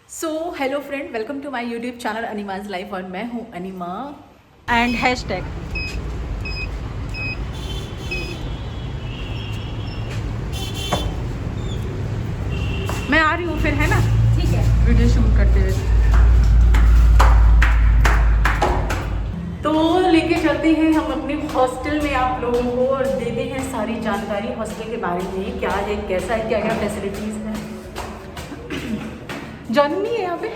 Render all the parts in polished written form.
So hello friend, welcome to my YouTube channel अनिमाज life और मैं हूँ अनिमा एंड हैशटैग। मैं आ रही हूँ फिर, है ना? ठीक है, वीडियो शूट करते हुए तो लेके चलते हैं हम अपने हॉस्टल में आप लोगों को और देते हैं सारी जानकारी हॉस्टल के बारे में, क्या है, कैसा है, क्या क्या फैसिलिटीज़ है। जानू नहीं है यहाँ पे?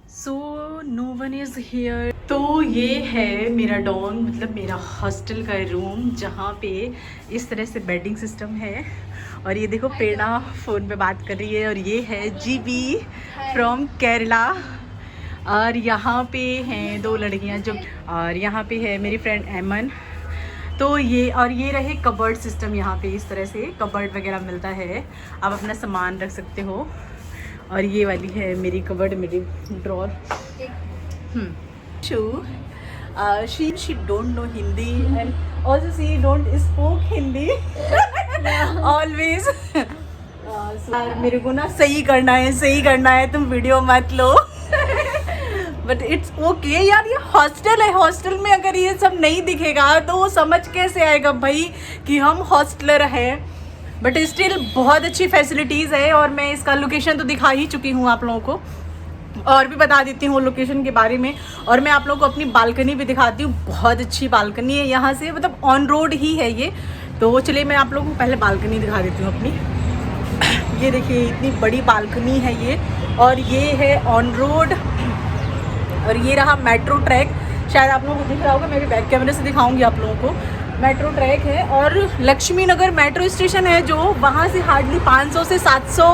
So no one is here. तो ये है मेरा डॉन, मतलब मेरा हॉस्टल का रूम, जहाँ पे इस तरह से बेडिंग सिस्टम है। और ये देखो प्रेरणा फ़ोन पे बात कर रही है। और ये है जीबी फ्रॉम केरला। और यहाँ पे हैं दो लड़कियाँ जो, और यहाँ पे है मेरी फ्रेंड एमन। तो ये रहे कबर्ड सिस्टम। यहाँ पे इस तरह से कबर्ड वगैरह मिलता है, आप अपना सामान रख सकते हो। और ये वाली है मेरी कबर्ड, मेरी drawer. she don't know Hindi and also she don't speak Hindi always. मेरे को ना सही करना है, तुम वीडियो मत लो। बट इट्स ओके यार, ये हॉस्टल है, हॉस्टल में अगर ये सब नहीं दिखेगा तो वो समझ कैसे आएगा भाई कि हम हॉस्टलर हैं। बट स्टिल बहुत अच्छी फैसिलिटीज़ है। और मैं इसका लोकेशन तो दिखा ही चुकी हूँ आप लोगों को, और भी बता देती हूँ लोकेशन के बारे में। और मैं आप लोगों को अपनी बालकनी भी दिखाती हूँ, बहुत अच्छी बालकनी है यहाँ से, मतलब ऑन रोड ही है ये। तो चलिए मैं आप लोगों को पहले बालकनी दिखा देती हूँ अपनी। ये देखिए इतनी बड़ी बालकनी है ये, और ये है ऑन रोड। और ये रहा मेट्रो ट्रैक, शायद आप लोगों को दिख रहा होगा, मैं भी बैक कैमरे से दिखाऊंगी आप लोगों को। मेट्रो ट्रैक है और लक्ष्मी नगर मेट्रो स्टेशन है जो वहाँ से हार्डली 500 से 700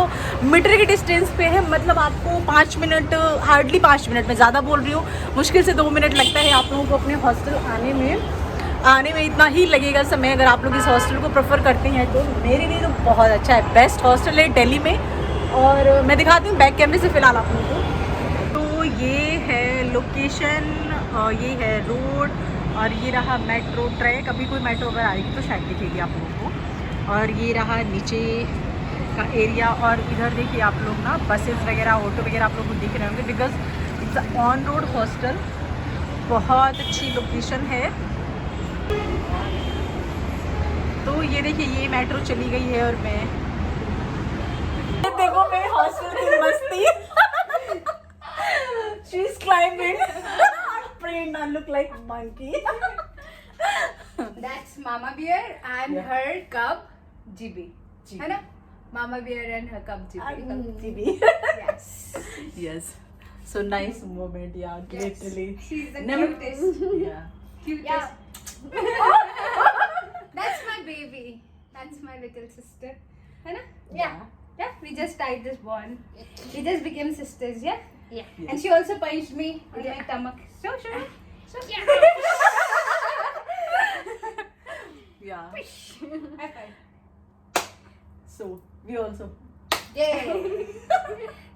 मीटर के डिस्टेंस पे है। मतलब आपको 5 मिनट, हार्डली 5 मिनट, मैं ज़्यादा बोल रही हूँ, मुश्किल से 2 मिनट लगता है आप लोगों को अपने हॉस्टल आने में इतना ही लगेगा समय। अगर आप लोग इस हॉस्टल को प्रेफर करते हैं तो मेरे लिए तो बहुत अच्छा है, बेस्ट हॉस्टल है दिल्ली में। और मैं दिखाती हूँ बैक कैमरे से फ़िलहाल आप लोगों को। तो ये है लोकेशन, ये है रोड, और ये रहा मेट्रो ट्रैक। अभी कोई मेट्रो अगर आएगी तो शायद दिखेगी आप लोगों को। और ये रहा नीचे का एरिया। और इधर देखिए आप लोग ना बसेस वगैरह, ऑटो वगैरह आप लोग को दिख रहे होंगे, because it's on road hostel. बहुत अच्छी लोकेशन है। तो ये देखिए ये मेट्रो चली गई है और मैं देखो मेरे हॉस्टल की मस्ती। She's climbing. Prerna look like monkey. That's Mama Bear and Yeah. her cub GB. GB. है ना? Mama Bear and her cub GB. GB. Yes. Yes. So nice moment, yeah. Yes. Literally. She's the Never. cutest. Yeah. Cutest. That's my baby. That's my little sister. है ना? Yeah. Yeah. We just tied this bond. We just became sisters. Yeah. Yeah. Yes. And she also punched me on my stomach. So. Yeah. Yeah. High five. So we also. Yay!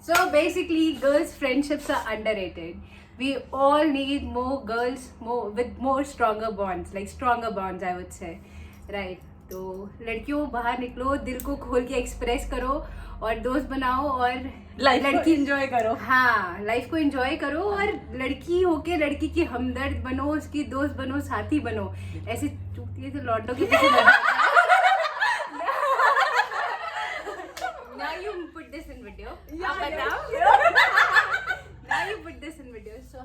So basically, girls' friendships are underrated. We all need more girls, with more stronger bonds, like stronger bonds, I would say, right? तो लड़कियों बाहर निकलो, दिल को खोल के express करो और दोस्त बनाओ और लड़की enjoy करो। हाँ, लाइफ को एंजॉय करो और लड़की होके लड़की की हमदर्द बनो, उसकी दोस्त बनो, साथी बनो। ऐसे चूतिए से लौंडों के पीछे लग जाओ। Now you put this in video. अब बताओ। Now you put this in video. So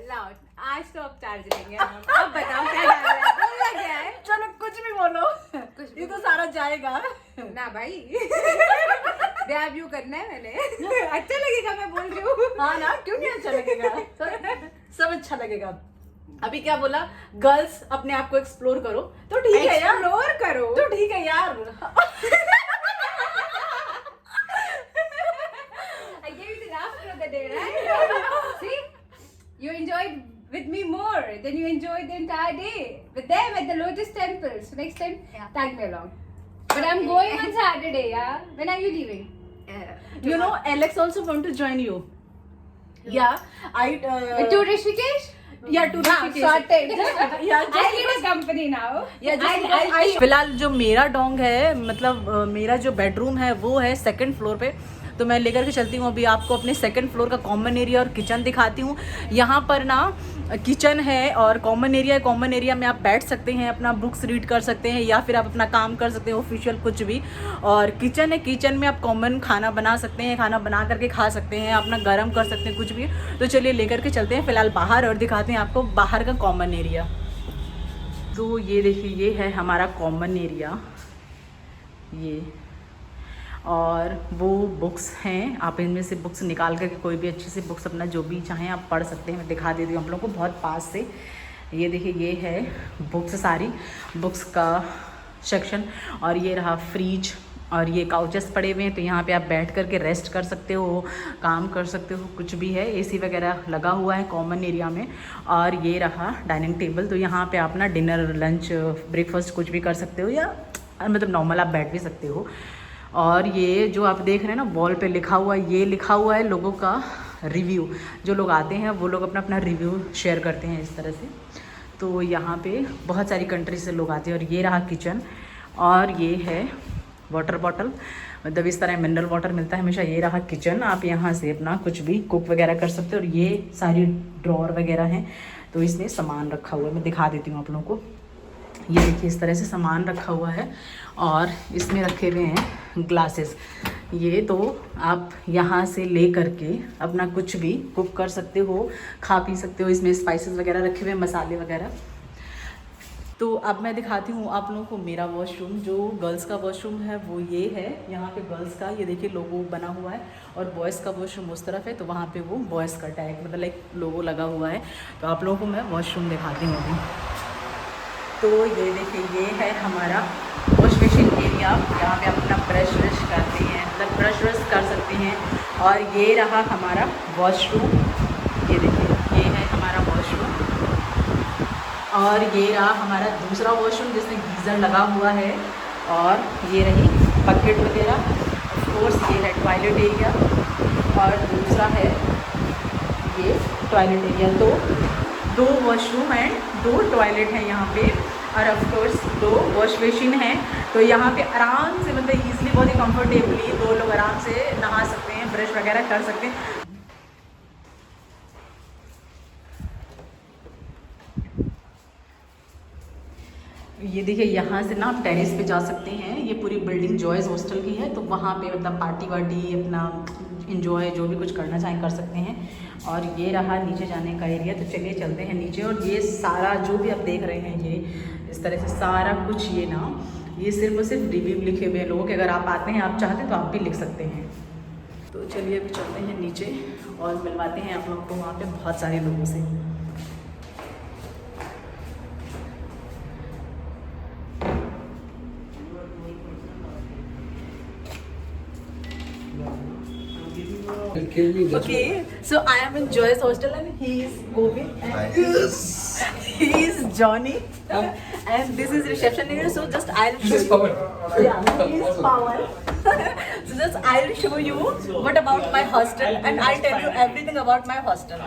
loud. आज तो अब चार्ज लेंगे हम। अब बताओ क्या डाल रहा है? बोलना क्या है? चलो कुछ भी बोलो, कुछ भी ये तो सारा जाएगा ना भाई। ब्याह व्यू करना है मैंने। अच्छा लगेगा मैं बोल रही हूँ। हाँ ना, क्यों नहीं अच्छा लगेगा? सब अच्छा लगेगा। अभी क्या बोला, गर्ल्स अपने आप को एक्सप्लोर करो, तो ठीक है यार, एक्सप्लोर करो। तो ठीक है यार। I gave you the laughter of the day, right? See? You enjoyed with me more than you enjoyed the entire day with them at the Lotus Temple. So next time, tag me along. But I'm going on Saturday, yeah. When are you leaving? You know, Alex also want to join you. Yeah, To Rishikesh? Yeah, to Rishikesh. Sorted. Yeah, I need a company now. फिलहाल जो मेरा Dong है, मतलब मेरा जो bedroom है वो है सेकंड फ्लोर पे, तो मैं लेकर के चलती हूँ। अभी आपको अपने सेकंड फ्लोर का कॉमन एरिया और किचन दिखाती हूँ। यहाँ पर ना किचन है और कॉमन एरिया है। कॉमन एरिया में आप बैठ सकते हैं, अपना बुक्स रीड कर सकते हैं या फिर आप अपना काम कर सकते हैं, ऑफिशियल कुछ भी। और किचन है, किचन में आप कॉमन खाना बना सकते हैं, खाना बना करके खा सकते हैं, अपना गर्म कर सकते हैं, कुछ भी। तो चलिए लेकर के चलते हैं फिलहाल बाहर और दिखाते हैं आपको बाहर का कॉमन एरिया। तो ये देखिए, ये है हमारा कॉमन एरिया, ये। और वो बुक्स हैं, आप इनमें से बुक्स निकाल करके कोई भी अच्छी सी बुक्स अपना जो भी चाहें आप पढ़ सकते हैं। मैं दिखा देती हूँ आप लोगों को बहुत पास से। ये देखिए, ये है बुक्स, सारी बुक्स का सेक्शन। और ये रहा फ्रिज, और ये काउचेस पड़े हुए हैं, तो यहाँ पे आप बैठ करके रेस्ट कर सकते हो, काम कर सकते हो, कुछ भी है। एसी वगैरह लगा हुआ है कॉमन एरिया में। और ये रहा डाइनिंग टेबल, तो यहाँ पे आप ना डिनर, लंच, ब्रेकफास्ट कुछ भी कर सकते हो, या मतलब नॉर्मल आप बैठ भी सकते हो। और ये जो आप देख रहे हैं ना वॉल पे लिखा हुआ, ये लिखा हुआ है लोगों का रिव्यू। जो लोग आते हैं वो लोग अपना अपना रिव्यू शेयर करते हैं इस तरह से। तो यहाँ पे बहुत सारी कंट्री से लोग आते हैं। और ये रहा किचन, और ये है वाटर बॉटल, मतलब इस तरह मिनरल वाटर मिलता है हमेशा। ये रहा किचन, आप यहाँ से अपना कुछ भी कुक वगैरह कर सकते हो। और ये सारी ड्रॉर वगैरह हैं, तो इसमें सामान रखा हुआ है, मैं दिखा देती हूँ आप लोगों को। ये देखिए, इस तरह से सामान रखा हुआ है। और इसमें रखे हुए हैं ग्लासेस। ये तो आप यहाँ से ले करके अपना कुछ भी कुक कर सकते हो, खा पी सकते हो। इसमें स्पाइसेस वगैरह रखे हुए हैं, मसाले वगैरह। तो अब मैं दिखाती हूँ आप लोगों को मेरा वॉशरूम। जो गर्ल्स का वॉशरूम है वो ये है, यहाँ पे गर्ल्स का ये देखिए लोगो बना हुआ है। और बॉयज़ का वॉशरूम उस तरफ है, तो वहाँ पे वो बॉयज़ का टैग, मतलब लाइक लोगो लगा हुआ है। तो आप लोगों को मैं वॉशरूम दिखाती हूँ अभी। तो ये देखिए, ये है हमारा वॉश बेसिन एरिया। यहाँ पे आप अपना ब्रश व्रश करते हैं, मतलब ब्रश व्रश कर सकते हैं। और ये रहा हमारा वॉशरूम, ये देखिए, ये है हमारा वॉशरूम। और ये रहा हमारा दूसरा वॉशरूम जिसमें गीज़र लगा हुआ है। और ये रही बकेट वगैरह। ऑफ कोर्स ये है टॉयलेट एरिया, और दूसरा है ये टॉयलेट एरिया। तो 2 वॉशरूम एंड 2 टॉयलेट हैं यहाँ पे। और ऑफ कोर्स 2 वॉश बेसिन हैं। तो यहाँ पे आराम से, मतलब ईजिली, बहुत ही कंफर्टेबली 2 लोग आराम से नहा सकते हैं, ब्रश वगैरह कर सकते हैं। ये देखिए, यहाँ से ना आप टेरेस पे जा सकते हैं। ये पूरी बिल्डिंग जॉयज़ हॉस्टल की है, तो वहाँ पे मतलब पार्टी वार्टी अपना इंजॉय जो भी कुछ करना चाहें कर सकते हैं। और ये रहा नीचे जाने का एरिया, तो चलिए चलते हैं नीचे। और ये सारा जो भी आप देख रहे हैं, ये इस तरह से सारा कुछ, ये ना, ये सिर्फ और सिर्फ रिव्यू लिखे हुए हैं लोगों के। अगर आप आते हैं, आप चाहते हैं तो आप भी लिख सकते हैं। तो चलिए अभी चलते हैं नीचे और मिलवाते हैं आप लोगों को वहाँ पे बहुत सारे लोगों से। Okay, so I am in Joy's hostel and he is Govind and he is Johnny and this is reception area. So just I'll show you. Yeah, he is Pawan. So just I'll show you what about my hostel and I'll tell you everything about my hostel.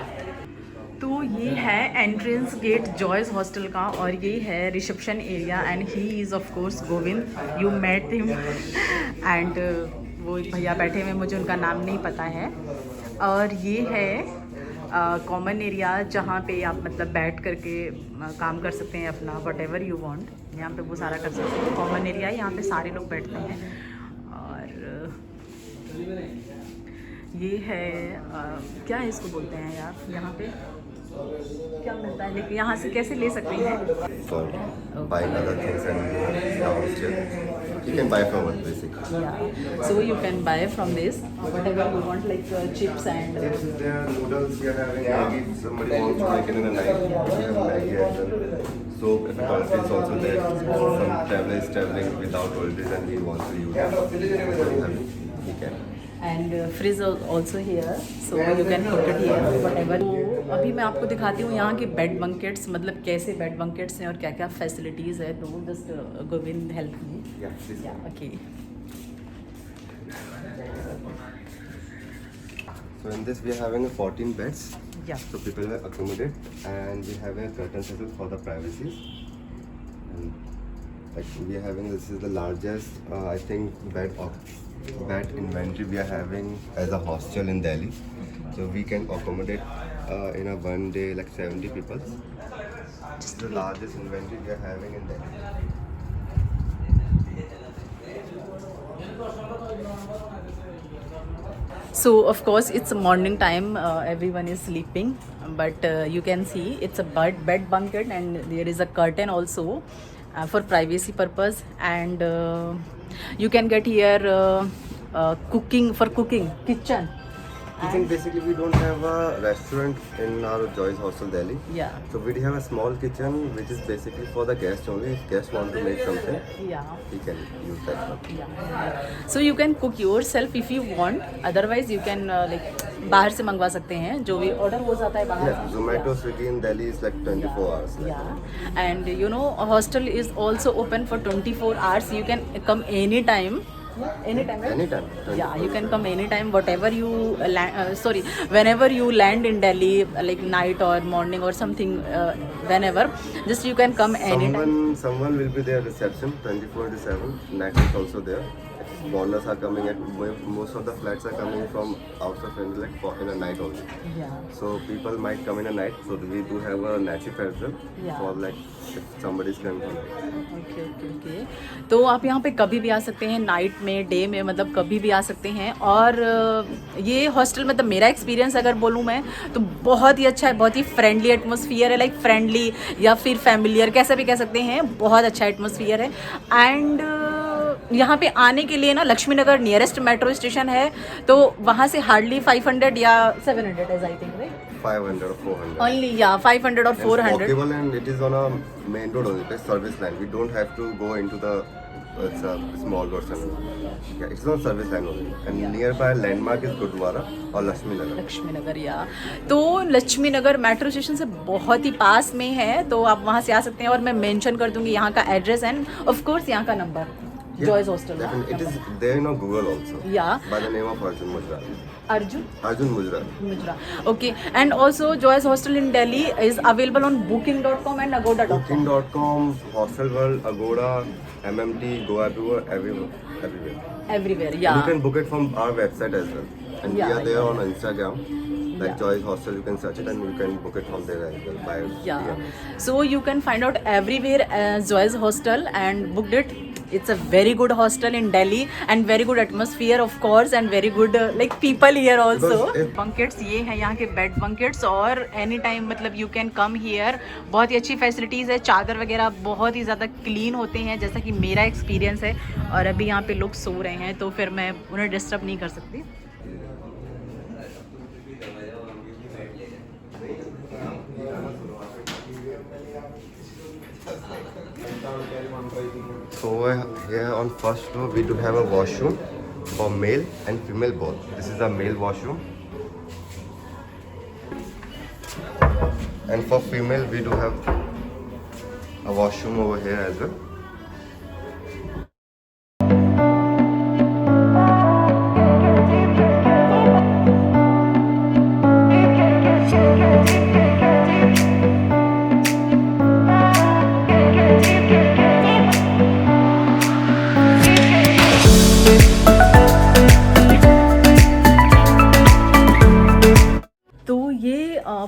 तो ये है entrance gate joys hostel का, और ये है reception area and he is of course Govind, you met him. And वो भैया बैठे हुए, मुझे उनका नाम नहीं पता है। और ये है कॉमन एरिया जहाँ पे आप मतलब बैठ करके काम कर सकते हैं अपना वट एवर यू वांट, यहाँ पे वो सारा कर सकते हैं। कॉमन एरिया है, यहाँ पे सारे लोग बैठते हैं। और ये है क्या है इसको बोलते हैं यार, यहाँ पे क्या मिलता है, लेकिन यहाँ से कैसे ले सकते हैं? Buying other things and downstairs. You can buy from it basically. Yeah, so you can buy from this whatever you want, like chips and. If there are noodles, we are having Maggi. Somebody wants to make it in a night. We have Maggi as well. Soap and toilet is also there. Some traveler is traveling without toiletries and he wants to use it. He can. And fridge also here, so you can put it here whatever. तो अभी मैं आपको दिखाती हूँ यहाँ के bed बंकेट्स, मतलब कैसे बेड बंकेट्स हैं और क्या क्या फैसिलिटीज़ है। तो just Govind help me. Yeah, this one. Okay. So in this we are having a 14 beds. Yeah. So people will accommodate, and we have a curtain settle for the privacy. And like we are having, this is the largest I think bed inventory we are having as a hostel in Delhi. So we can accommodate in a one day like 70 people. This is the largest inventory we are having in Delhi. So of course it's morning time, everyone is sleeping, but you can see it's a bed bunket, and there is a curtain also for privacy purpose, and you can get here cooking kitchen. Kitchen, basically we don't have a restaurant in our Joyce Hostel Delhi. Yeah. So we have a small kitchen which is basically for the guests only. If guests want to make something, Yeah. he can use that one. Yeah. So you can cook yourself if you want. Otherwise you can like बाहर से मंगवा सकते हैं, जो भी order हो जाता है बाहर Yeah, Zomato, Swiggy in Delhi is like 24 hours. Like Yeah, and you know, hostel is also open for 24 hours. You can come anytime. Anytime, right? Anytime. Yeah, you can come anytime, whatever you whenever you land in Delhi, like night or morning or something, whenever, just you can come anytime. Someone will be there reception 24/7. Night is also there. Foreigners are coming at most of the flats are coming from outside India like in a night only. Yeah. So people might come in a night. So we do have a nachi as well Yeah. for like if somebody is coming. Okay. तो आप यहाँ पे कभी भी आ सकते हैं, night में, day में, मतलब कभी भी आ सकते हैं. और ये हॉस्टल मतलब मेरा एक्सपीरियंस अगर बोलूँ मैं तो बहुत ही अच्छा है, बहुत ही फ्रेंडली एटमॉस्फेयर है, लाइक फ्रेंडली या फिर फैमिलियर कैसा भी कह सकते हैं. बहुत अच्छा एटमॉस्फेयर है. एंड यहाँ पे आने के लिए ना लक्ष्मी नगर नियरेस्ट मेट्रो स्टेशन है, तो वहाँ से हार्डली 500 या 700 is I think, right? 500 or 400. Only, yeah, 500 or It's 400. walkable and it is on a main road only. It's service line. We don't have to go into the it's a small road somewhere. Yeah, it's on service line only. And nearby landmark is Gurdwara or Lakshmi Nagar. Lakshmi नगर, या तो लक्ष्मी नगर metro station से बहुत ही पास में है, तो आप वहाँ से आ सकते हैं. और मैं मेंशन कर दूंगी यहाँ का एड्रेस एंड ऑफ कोर्स यहाँ का number. Joyce Hostel. Definitely. It is there in Google also. Yeah. By the name of Arjun Mujra. Arjun Mujra. Okay. And also Joyce Hostel in Delhi is available on booking.com and agoda.com. Booking.com, Hostel World, Agoda, MMT, Go everywhere. Everywhere, And yeah. you can book it from our website as well. And Yeah, we are there yeah. on Instagram. Like Yeah. Joyce Hostel, you can search it and you can book it from there as well. By Yeah. DM. So you can find out everywhere Joyce Hostel and booked it. It's a very good hostel in Delhi and very good atmosphere of course, and very good like people here also. Because if- Bunkets, ये है यहाँ के bed bunkets, और any time मतलब you can come here. बहुत ही अच्छी facilities है. चादर वगैरह बहुत ही ज़्यादा क्लीन होते हैं, जैसा कि मेरा एक्सपीरियंस है. और अभी यहाँ पे लोग सो रहे हैं, तो फिर मैं उन्हें डिस्टर्ब नहीं कर सकती. So here on first floor we do have a washroom for male and female both. This is a male washroom. And for female we do have a washroom over here as well.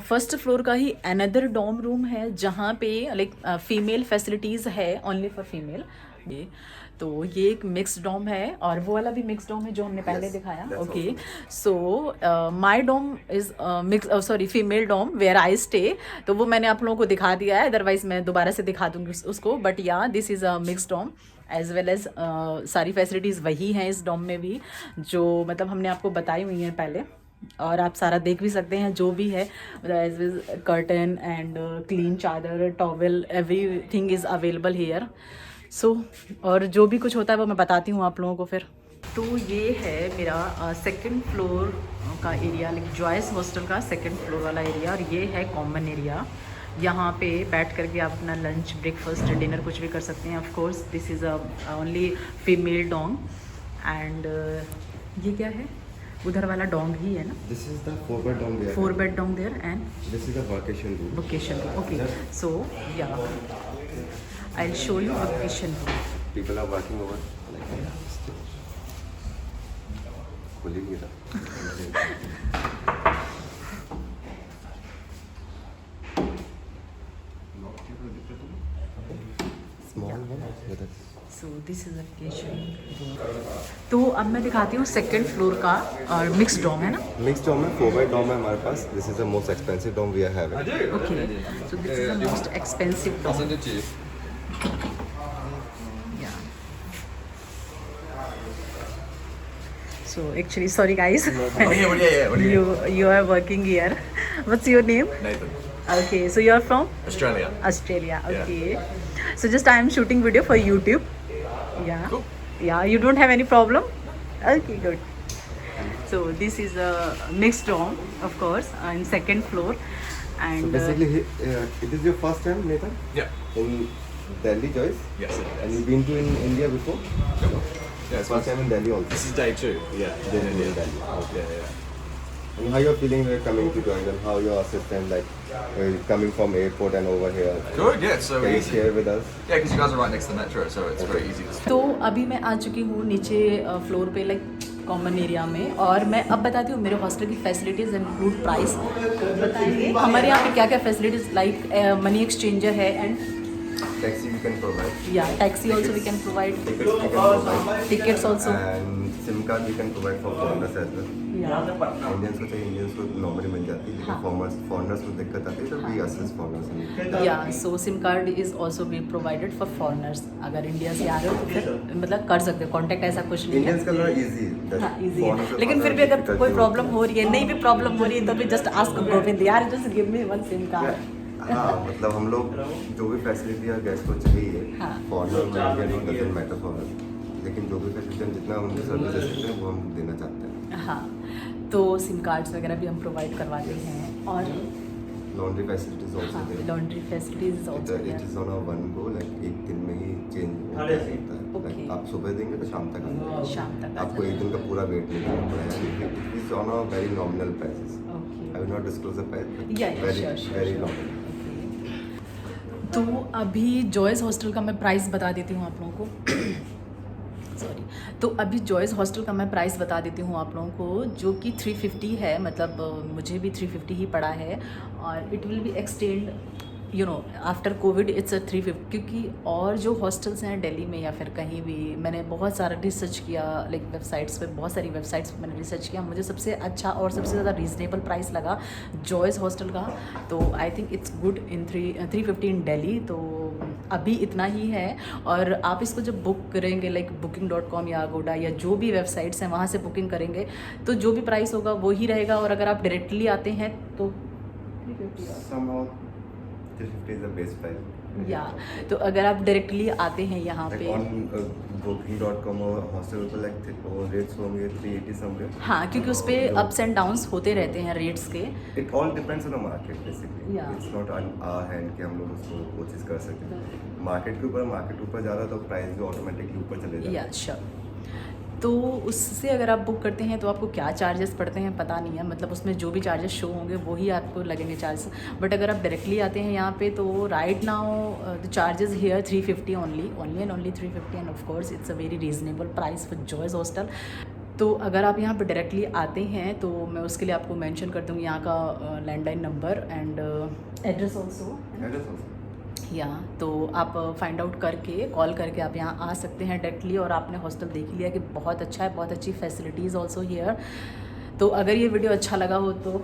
First floor का ही another dorm room है, जहाँ पे like female facilities है, only for female. तो ये एक mix Dom है, और वो वाला भी मिक्स डॉम है जो हमने पहले दिखाया. Okay, so my dorm is mix female dorm where I stay. तो वो मैंने आप लोगों को दिखा दिया है, अदरवाइज मैं दोबारा से दिखा दूंगी उसको. बट या this is a mix dorm as well as सारी फैसिलिटीज़ वही हैं इस डॉम में भी, जो मतलब हमने आपको बताई हुई हैं पहले. और आप सारा देख भी सकते हैं जो भी है, एज वेज curtain and clean chadar, towel, everything is available here. So और जो भी कुछ होता है वो मैं बताती हूँ आप लोगों को फिर. तो ये है मेरा सेकंड फ्लोर का एरिया, लाइक जॉयस हॉस्टल का सेकंड फ्लोर वाला एरिया, और ये है कॉमन एरिया. यहाँ पे बैठ कर भी आप अपना लंच ब्रेकफास्ट डिनर कुछ भी कर सकते हैं. Of course this is a only female Dong. And ये क्या है? उधर वाला डोंग ही है ना? This is the 4-bed dorm we have. 4 bed डोंग there and This is the vacation room. vacation room. Okay, so yeah, I'll show you vacation room. People are working over. खुल ही नहीं रहा. Small one. Yeah, that's. So this is a vacation room. तो अब मैं दिखाती हूँ second floor का और मिक्स डोम है ना? Mixed dorm है, 4-bed dorm है हमारे पास. This is the most expensive dorm we are having. Okay, so this is the most expensive I'll dorm. send it to you. Yeah. So actually, sorry guys. What are you? You are working here. What's your name? Nathan. Okay, so you are from Australia. Australia. Okay. So just I am shooting video for YouTube. Yeah. Cool. Yeah, you don't have any problem? Okay, good. So this is a mixed dorm, of course, in second floor. So And basically, it is your first time, Nathan, Yeah. in Delhi, Joyce? Yes, it And is. you've been to in India before? Yeah, it's First time in Delhi also. This is day 2. Yeah. Then in Delhi. Okay. Yeah. And how you're feeling coming to join them? How your assistant coming from airport and over here? Good. Yeah. It's so Can you easy. share with us? Yeah, because you guys are right next to the metro, so it's very easy to. तो अभी मैं आ चुकी हूँ नीचे floor पे like common area में. और मैं अब बताती हूँ मेरे हॉस्टल की फैसिलिटीज़ इंक्लूड प्राइस बताएंगे. हमारे यहाँ पे क्या क्या फैसिलिटीज़ लाइक मनी एक्सचेंजर है and Taxi we can provide. या taxi also we can provide. Tickets we can provide. Tickets also. And SIM card we can provide for foreigners as well. या Indians को चाहिए Indians को normally मिल जाती है लेकिन foreigners को दिक्कत आती है तो we assist foreigners in that. या so SIM card is also be provided for foreigners. अगर इंडिया से आ रहे हो तो फिर मतलब कर सकते हो. कॉन्टैक्ट ऐसा कुछ नहीं है. Indians का थोड़ा easy. हाँ इजी है. लेकिन फिर भी अगर कोई प्रॉब्लम हो रही है नहीं भी प्रॉब्लम हो रही है तो भी जस्ट आस्क गोविंद यार just give me one SIM card. हाँ मतलब हम लोग जो भी फैसिलिटी या गेस्ट को चाहिए हाँ. फॉरनर में Indian doesn't matter for us. लेकिन जो भी फैसिलिटी हम जितना उनको सर्विस दे सकते हैं वो हम देना चाहते हैं. हाँ तो सिम कार्ड्स वगैरह भी हम प्रोवाइड करवाते हैं. और लॉन्ड्री फैसिलिटीज हाँ also there. Laundry facilities also it is on a one go like एक दिन में ही चेंज होता है. Okay. Like, आप सुबह देंगे तो शाम तक आ जाएगा. शाम तक आ आपको एक दिन का पूरा वेट नहीं करना पड़ेगा. It is on a very nominal prices. Okay. I will not disclose the price. या श्योर वेरी श्योर. नॉमिनल. तो अभी जॉयस हॉस्टल का मैं प्राइस बता देती हूँ आप लोगों को. सॉरी. तो अभी जॉयस हॉस्टल का मैं प्राइस बता देती हूँ आप लोगों को जो कि 350 है. मतलब मुझे भी 350 ही पड़ा है और it will be extend you know after Covid it's a 350. क्योंकि और जो हॉस्टल्स हैं दिल्ली में या फिर कहीं भी मैंने बहुत सारा रिसर्च किया लाइक वेबसाइट्स पे. बहुत सारी वेबसाइट्स पे मैंने रिसर्च किया. मुझे सबसे अच्छा और सबसे ज़्यादा रीज़नेबल प्राइस लगा जॉयस हॉस्टल का. तो I think it's good in 350 इन दिल्ली. तो अभी इतना ही है. और आप इसको जब बुक करेंगे लाइक booking.com या Agoda या जो भी वेबसाइट्स हैं वहाँ से बुकिंग करेंगे तो जो भी प्राइस होगा वो ही रहेगा. और अगर आप डायरेक्टली आते हैं तो 350 Somehow 350 is the best price. या तो अगर आप डायरेक्टली आते हैं यहाँ Like पे on booking.com और hostel पे like वो rates होंगे 380 somewhere. हाँ क्योंकि उस पर अप्स एंड डाउन्स होते रहते हैं रेट्स के. It all depends on the market basically. Yeah. It's not on our hand कि हम लोग उसको वो चीज़ कर सकें. मार्केट के ऊपर जा रहा तो प्राइस भी ऑटोमेटिकली ऊपर चले जाता या श्योर. तो उससे अगर आप बुक करते हैं तो आपको क्या चार्जेस पड़ते हैं पता नहीं है. मतलब उसमें जो भी चार्जेस शो होंगे वही आपको लगेंगे चार्जेस. बट अगर आप डायरेक्टली आते हैं यहाँ पे तो right now the charges here 350 only and only 350. And of course it's a very reasonable price for Joyce hostel. तो अगर आप यहाँ पे डायरेक्टली आते हैं तो मैं उसके लिए आपको मेंशन कर दूँगी यहाँ का landline number and address also. है. या तो आप फाइंड आउट करके कॉल करके आप यहाँ आ सकते हैं डायरेक्टली. और आपने हॉस्टल देख ही लिया कि बहुत अच्छा है. बहुत अच्छी फैसिलिटीज़ ऑल्सो हियर. तो अगर ये वीडियो अच्छा लगा हो तो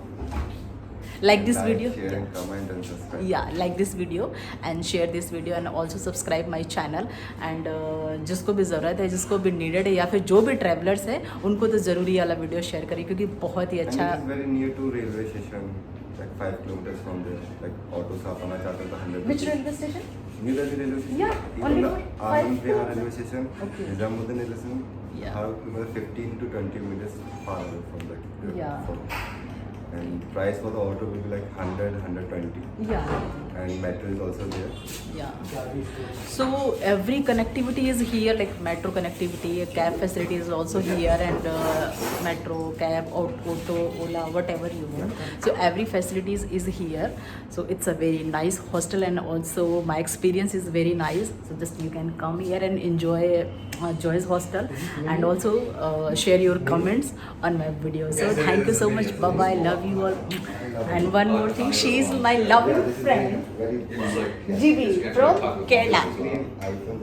like this video, share and comment and subscribe. yeah, like this video and share this video and also subscribe my channel. and जिसको भी ज़रूरत है, जिसको भी नीडेड है या फिर जो भी ट्रैवलर्स है उनको तो ज़रूरी वाला वीडियो शेयर करिए क्योंकि बहुत ही अच्छा. And it is very near to railway station, like 5 kilometers from there. Like auto से आप आना चाहते हैं तो 100. Which railway station? New Delhi railway station. Yeah, Even only the for Anand 5 Vihar railway station, Okay. Nizamuddin railway station. Yeah. Are 15 to 20 minutes far away from that. Yeah. And price for the auto will be like 100, 120. Yeah. and metro is also there. Yeah. So every connectivity is here, like metro connectivity, cab facility is also here, and metro, cab, auto, Ola, whatever you want. So every facilities is here. So it's a very nice hostel, and also my experience is very nice. So just you can come here and enjoy Joy's hostel, and also share your comments on my video. So thank you so much. Bye bye. Love you all. And one more thing, she is my lovely friend, Very GB from Kerala. iPhone